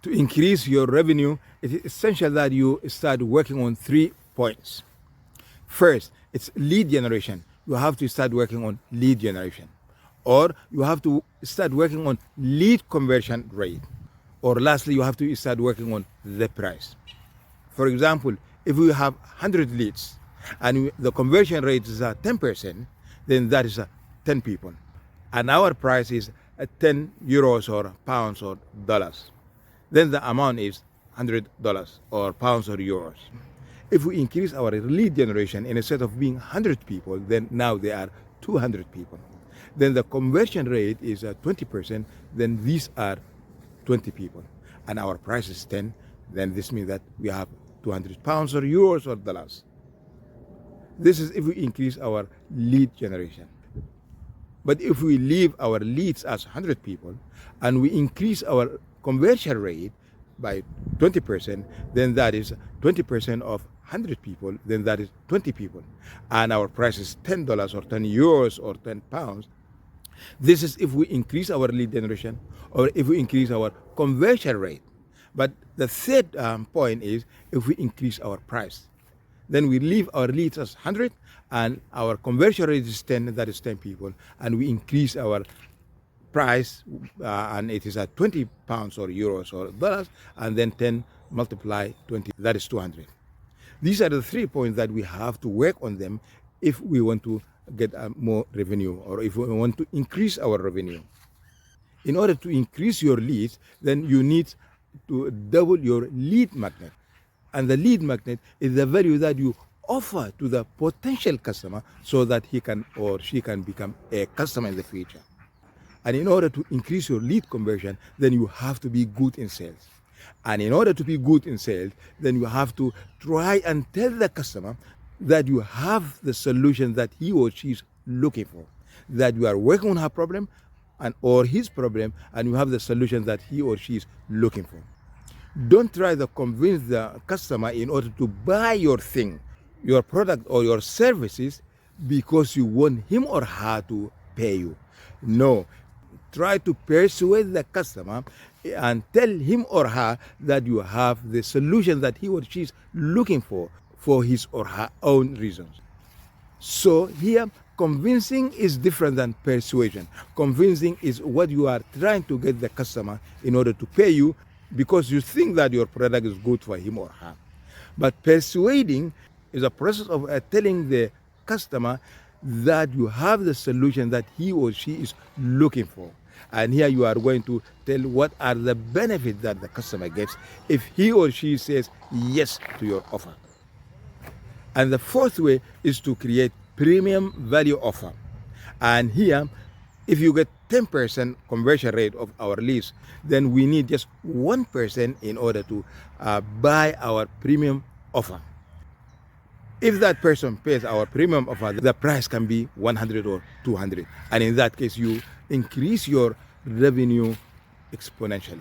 To increase your revenue, it is essential that you start working on 3 points. First, it's lead generation. You have to start working on lead generation. Or you have to start working on lead conversion rate. Or lastly, you have to start working on the price. For example, if we have 100 leads and the conversion rate is 10%, then that is 10 people. And our price is 10 euros or pounds or dollars. Then the amount is $100 or pounds or euros. If we increase our lead generation, instead of being 100 people, then now they are 200 people. Then the conversion rate is 20%, then these are 20 people. And our price is 10, then this means that we have 200 pounds or euros or dollars. This is if we increase our lead generation. But if we leave our leads as 100 people and we increase our conversion rate by 20%, then that is 20% of 100 people, then that is 20 people. And our price is $10 or 10 euros or 10 pounds. This is if we increase our lead generation or if we increase our conversion rate. But the third point is if we increase our price. Then we leave our leads as 100 and our conversion rate is 10, that is 10 people, and we increase our price and it is at 20 pounds or euros or dollars, and then 10 multiply 20, that is 200. These are the 3 points that we have to work on them if we want to get more revenue or if we want to increase our revenue. In order to increase your leads, then you need to double your lead magnet. And the lead magnet is the value that you offer to the potential customer so that he can or she can become a customer in the future. And in order to increase your lead conversion, then you have to be good in sales. And in order to be good in sales, then you have to try and tell the customer that you have the solution that he or she is looking for, that you are working on her problem and or his problem, and you have the solution that he or she is looking for. Don't try to convince the customer in order to buy your thing, your product or your services because you want him or her to pay you. No, try to persuade the customer and tell him or her that you have the solution that he or she is looking for his or her own reasons. So here, convincing is different than persuasion. Convincing is what you are trying to get the customer in order to pay you because you think that your product is good for him or her. But persuading is a process of telling the customer that you have the solution that he or she is looking for. And here you are going to tell what are the benefits that the customer gets if he or she says yes to your offer. And the fourth way is to create premium value offer. And here, if you get 10% conversion rate of our leads, then we need just 1% in order to buy our premium offer. If that person pays our premium offer, the price can be 100 or 200. And in that case, you increase your revenue exponentially.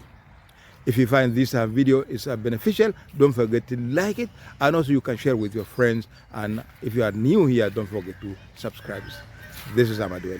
If you find this video is beneficial, don't forget to like it. And also you can share with your friends. And if you are new here, don't forget to subscribe. This is Amadou.